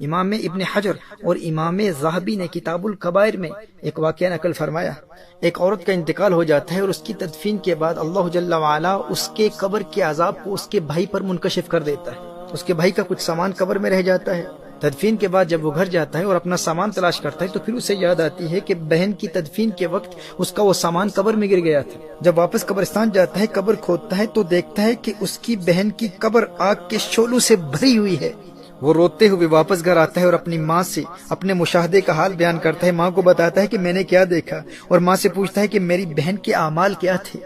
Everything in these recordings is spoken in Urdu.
امام ابن حجر اور امام ذہبی نے کتاب الکبائر میں ایک واقعہ نقل فرمایا، ایک عورت کا انتقال ہو جاتا ہے اور اس کی تدفین کے بعد اللہ جل وعلا اس کے قبر کے عذاب کو اس کے بھائی پر منکشف کر دیتا ہے۔ اس کے بھائی کا کچھ سامان قبر میں رہ جاتا ہے۔ تدفین کے بعد جب وہ گھر جاتا ہے اور اپنا سامان تلاش کرتا ہے تو پھر اسے یاد آتی ہے کہ بہن کی تدفین کے وقت اس کا وہ سامان قبر میں گر گیا تھا۔ جب واپس قبرستان جاتا ہے، قبر کھودتا ہے تو دیکھتا ہے کہ اس کی بہن کی قبر آگ کے شعلوں سے بھری ہوئی ہے۔ وہ روتے ہوئے واپس گھر آتا ہے اور اپنی ماں سے اپنے مشاہدے کا حال بیان کرتا ہے۔ ماں کو بتاتا ہے کہ میں نے کیا دیکھا، اور ماں سے پوچھتا ہے کہ میری بہن کے اعمال کیا تھے۔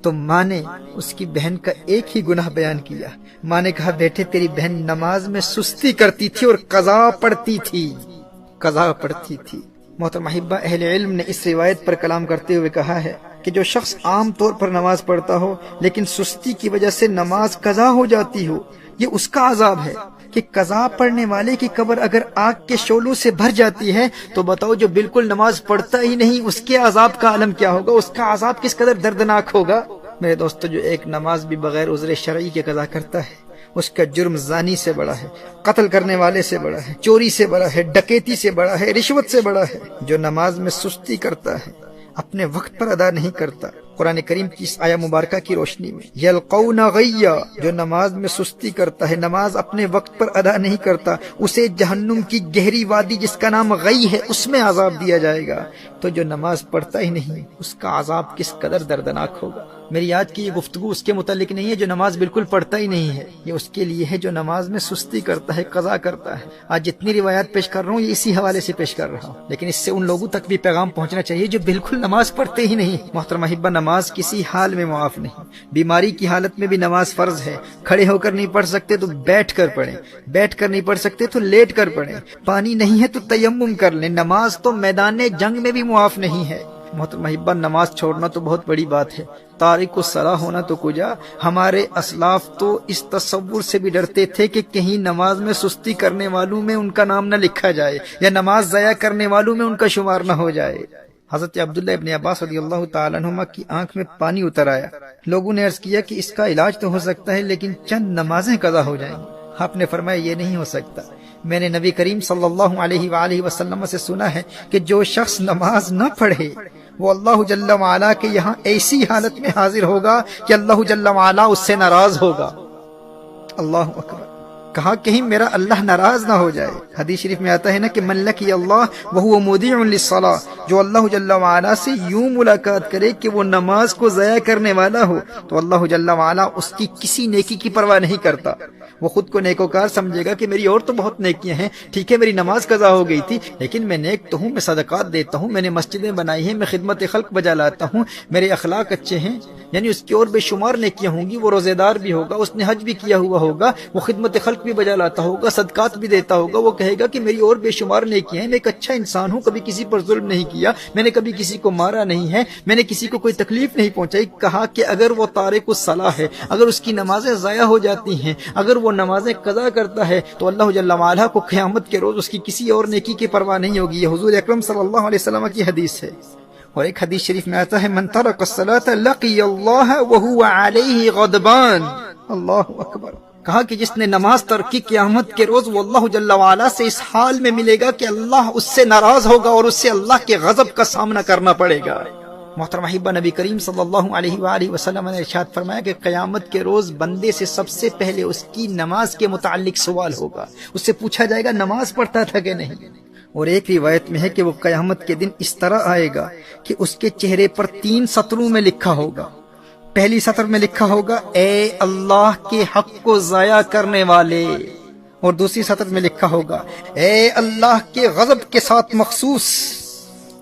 تو ماں نے اس کی بہن کا ایک ہی گناہ بیان کیا۔ ماں نے کہا، بیٹے تیری بہن نماز میں سستی کرتی تھی اور قضا پڑھتی تھی۔ محترم احبہ، اہل علم نے اس روایت پر کلام کرتے ہوئے کہا ہے کہ جو شخص عام طور پر نماز پڑھتا ہو لیکن سستی کی وجہ سے نماز قضا ہو جاتی ہو، یہ اس کا عذاب ہے کہ قضا پڑھنے والے کی قبر اگر آگ کے شعلوں سے بھر جاتی ہے تو بتاؤ جو بالکل نماز پڑھتا ہی نہیں اس کے عذاب کا عالم کیا ہوگا، اس کا عذاب کس قدر دردناک ہوگا۔ میرے دوستو، جو ایک نماز بھی بغیر عذر شرعی کے قضا کرتا ہے اس کا جرم زانی سے بڑا ہے، قتل کرنے والے سے بڑا ہے، چوری سے بڑا ہے، ڈکیتی سے بڑا ہے، رشوت سے بڑا ہے۔ جو نماز میں سستی کرتا ہے، اپنے وقت پر ادا نہیں کرتا، قرآن کریم کی اس آیہ مبارکہ کی روشنی میں یلقون غیا، جو نماز میں سستی کرتا ہے، نماز اپنے وقت پر ادا نہیں کرتا، اسے جہنم کی گہری وادی جس کا نام غی ہے اس میں عذاب دیا جائے گا۔ تو جو نماز پڑھتا ہی نہیں اس کا عذاب کس قدر دردناک ہوگا۔ میری آج کی یہ گفتگو اس کے متعلق نہیں ہے جو نماز بالکل پڑھتا ہی نہیں ہے، یہ اس کے لیے ہے جو نماز میں سستی کرتا ہے، قضا کرتا ہے۔ آج جتنی روایات پیش کر رہا ہوں یہ اسی حوالے سے پیش کر رہا ہوں، لیکن اس سے ان لوگوں تک بھی پیغام پہنچنا چاہیے جو بالکل نماز پڑھتے ہی نہیں۔ محترم احبہ، نماز کسی حال میں معاف نہیں۔ بیماری کی حالت میں بھی نماز فرض ہے۔ کھڑے ہو کر نہیں پڑھ سکتے تو بیٹھ کر پڑھیں، بیٹھ کر نہیں پڑھ سکتے تو لیٹ کر پڑھیں، پانی نہیں ہے تو تیمم کر لیں۔ نماز تو میدان جنگ میں بھی معاف نہیں ہے۔ محترم احبہ، نماز چھوڑنا تو بہت بڑی بات ہے، تارک الصلاۃ ہونا تو کجا۔ ہمارے اسلاف تو اس تصور سے بھی ڈرتے تھے کہ کہیں نماز میں سستی کرنے والوں میں ان کا نام نہ لکھا جائے یا نماز ضائع کرنے والوں میں ان کا شمار نہ ہو جائے۔ حضرت عبداللہ ابن عباس رضی اللہ تعالیٰ عنہما کی آنکھ میں پانی اتر آیا۔ لوگوں نے عرض کیا کہ اس کا علاج تو ہو سکتا ہے لیکن چند نمازیں قضا ہو جائیں گی۔ آپ نے فرمایا یہ نہیں ہو سکتا۔ میں نے نبی کریم صلی اللہ علیہ وآلہ وسلم سے سنا ہے کہ جو شخص نماز نہ پڑھے وہ اللہ جل وعلا کے یہاں ایسی حالت میں حاضر ہوگا کہ اللہ جل وعلا اس سے ناراض ہوگا۔ اللہ اکبر! کہا کہیں میرا اللہ ناراض نہ ہو جائے۔ حدیث شریف میں آتا ہے نا کہ من لقی اللہ وہو مودع للصلاۃ، جو اللہ جل وعلا سے یوں ملاقات کرے کہ وہ نماز کو ضائع کرنے والا ہو تو اللہ جل وعلا اس کی کسی نیکی کی پرواہ نہیں کرتا۔ وہ خود کو نیکوکار سمجھے گا کہ میری اور تو بہت نیکیاں ہیں، ٹھیک ہے میری نماز قضا ہو گئی تھی لیکن میں نیک تو ہوں، میں صدقات دیتا ہوں، میں نے مسجدیں بنائی ہیں، میں خدمت خلق بجا لاتا ہوں، میرے اخلاق اچھے ہیں، یعنی اس کی اور بے شمار نیکیاں ہوں گی۔ وہ روزے دار بھی ہوگا، اس نے حج بھی کیا ہوا ہوگا، وہ خدمت خلق بھی بجا لاتا ہوگا، صدقات بھی دیتا ہوگا۔ وہ کہے گا کہ میری اور بے شمار نیکیاں ہیں، میں ایک اچھا انسان ہوں، کبھی کسی پر ظلم نہیں کیا، میں نے کبھی کسی کو مارا نہیں ہے، میں نے کسی کو کوئی تکلیف نہیں پہنچائی۔ کہا کہ اگر وہ تارک الصلاۃ ہے، اگر اس کی نمازیں ضائع ہو جاتی ہیں، اگر وہ نمازیں قضا کرتا ہے تو اللہ جل وعلا کو قیامت کے روز اس کی کسی اور نیکی کی پرواہ نہیں ہوگی۔ یہ حضور اکرم صلی اللہ علیہ وسلم کی حدیث ہے۔ اور ایک حدیث شریف میں آتا ہے من ترک الصلاۃ لقی اللہ وہو علیہ غضبان۔ اللہ اکبر! کہا کہ جس نے نماز ترک کی قیامت کے روز وہ اللہ جل وعلا سے اس حال میں ملے گا کہ اللہ اس سے ناراض ہوگا اور اس سے اللہ کے غضب کا سامنا کرنا پڑے گا۔ محترم احبہ، نبی کریم صلی اللہ علیہ وآلہ وسلم نے ارشاد فرمایا کہ قیامت کے روز بندے سے سب سے پہلے اس کی نماز کے متعلق سوال ہوگا، اس سے پوچھا جائے گا نماز پڑھتا تھا کہ نہیں۔ اور ایک روایت میں ہے کہ وہ قیامت کے دن اس طرح آئے گا کہ اس کے چہرے پر 3 سطروں میں لکھا ہوگا۔ پہلی سطر میں لکھا ہوگا اے اللہ کے حق کو ضائع کرنے والے، اور دوسری سطر میں لکھا ہوگا اے اللہ کے غضب کے ساتھ مخصوص،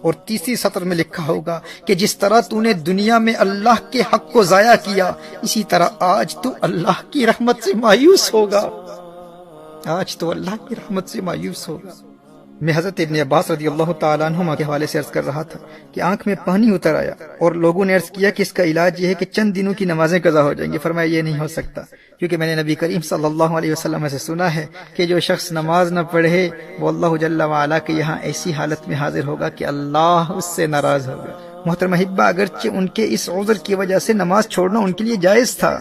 اور تیسری سطر میں لکھا ہوگا کہ جس طرح تو نے دنیا میں اللہ کے حق کو ضائع کیا اسی طرح آج تو اللہ کی رحمت سے مایوس ہوگا، آج تو اللہ کی رحمت سے مایوس ہوگا۔ میں حضرت ابن عباس رضی اللہ تعالیٰ عنہما کے حوالے سے عرض کر رہا تھا کہ آنکھ میں پانی اتر آیا اور لوگوں نے عرض کیا کہ اس کا علاج یہ ہے کہ چند دنوں کی نمازیں قضا ہو جائیں گی۔ فرمایا یہ نہیں ہو سکتا، کیونکہ میں نے نبی کریم صلی اللہ علیہ وسلم سے سنا ہے کہ جو شخص نماز نہ پڑھے وہ اللہ جل وعلا کے یہاں ایسی حالت میں حاضر ہوگا کہ اللہ اس سے ناراض ہوگا۔ محترم احبہ، اگرچہ ان کے اس عذر کی وجہ سے نماز چھوڑنا ان کے لیے جائز تھا،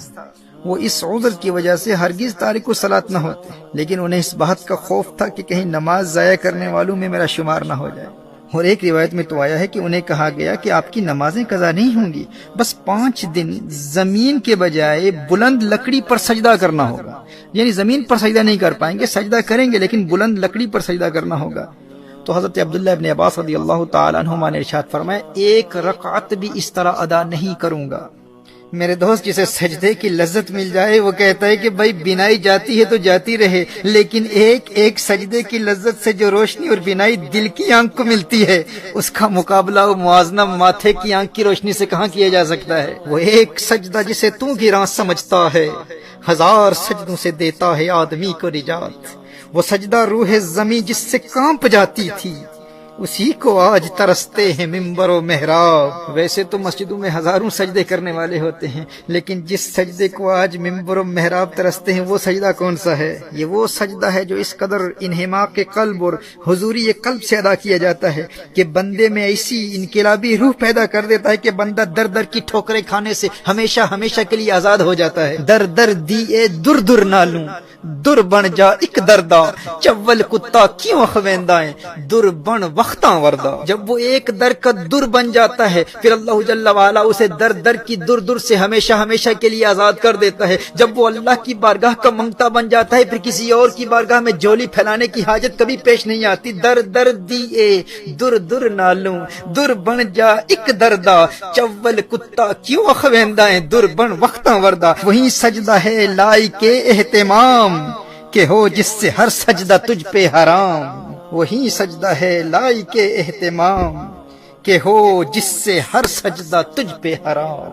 وہ اس عذر کی وجہ سے ہرگز تارک الصلاۃ نہ ہوتے، لیکن انہیں اس بات کا خوف تھا کہ کہیں نماز ضائع کرنے والوں میں میرا شمار نہ ہو جائے۔ اور ایک روایت میں تو آیا ہے کہ انہیں کہا گیا کہ آپ کی نمازیں قضا نہیں ہوں گی، بس 5 دن زمین کے بجائے بلند لکڑی پر سجدہ کرنا ہوگا، یعنی زمین پر سجدہ نہیں کر پائیں گے، سجدہ کریں گے لیکن بلند لکڑی پر سجدہ کرنا ہوگا۔ تو حضرت عبداللہ ابن عباس رضی اللہ تعالیٰ عنہما نے ارشاد فرمایا، 1 رکعت بھی اس طرح ادا نہیں کروں گا۔ میرے دوست، جسے سجدے کی لذت مل جائے وہ کہتا ہے کہ بھائی بینائی جاتی ہے تو جاتی رہے، لیکن ایک سجدے کی لذت سے جو روشنی اور بینائی دل کی آنکھ کو ملتی ہے، اس کا مقابلہ و موازنہ ماتھے کی آنکھ کی روشنی سے کہاں کیا جا سکتا ہے۔ وہ ایک سجدہ جسے تو گراں سمجھتا ہے، 1000 سجدوں سے دیتا ہے آدمی کو نجات۔ وہ سجدہ روح زمیں جس سے کانپ جاتی تھی، اسی کو آج ترستے ہیں ممبر و محراب۔ ویسے تو مسجدوں میں ہزاروں سجدے کرنے والے ہوتے ہیں، لیکن جس سجدے کو آج ممبر و محراب ترستے ہیں وہ سجدہ کون سا ہے؟ یہ وہ سجدہ ہے جو اس قدر انہماک قلب اور حضوری قلب سے ادا کیا جاتا ہے کہ بندے میں ایسی انقلابی روح پیدا کر دیتا ہے کہ بندہ در در کی ٹھوکریں کھانے سے ہمیشہ ہمیشہ کے لیے آزاد ہو جاتا ہے۔ در در دیے در در نالوں، در بن جا ایک دردا، چول کتا کیوں خویندائیں، در بن وقتاں وردہ۔ جب وہ ایک در کا در بن جاتا ہے پھر اللہ جل وعلا اسے در در کی در در سے ہمیشہ ہمیشہ کے لیے آزاد کر دیتا ہے۔ جب وہ اللہ کی بارگاہ کا منگتا بن جاتا ہے پھر کسی اور کی بارگاہ میں جولی پھیلانے کی حاجت کبھی پیش نہیں آتی۔ در در دیے در در نالوں، در بن جا ایک دردا، چول کتا کیوں خویندائیں، در بن وقتاں وردہ۔ وہی سجدہ ہے لائق اہتمام کہ ہو جس سے ہر سجدہ تجھ پہ حرام۔ وہی سجدہ ہے لائق اہتمام کہ ہو جس سے ہر سجدہ تجھ پہ حرام۔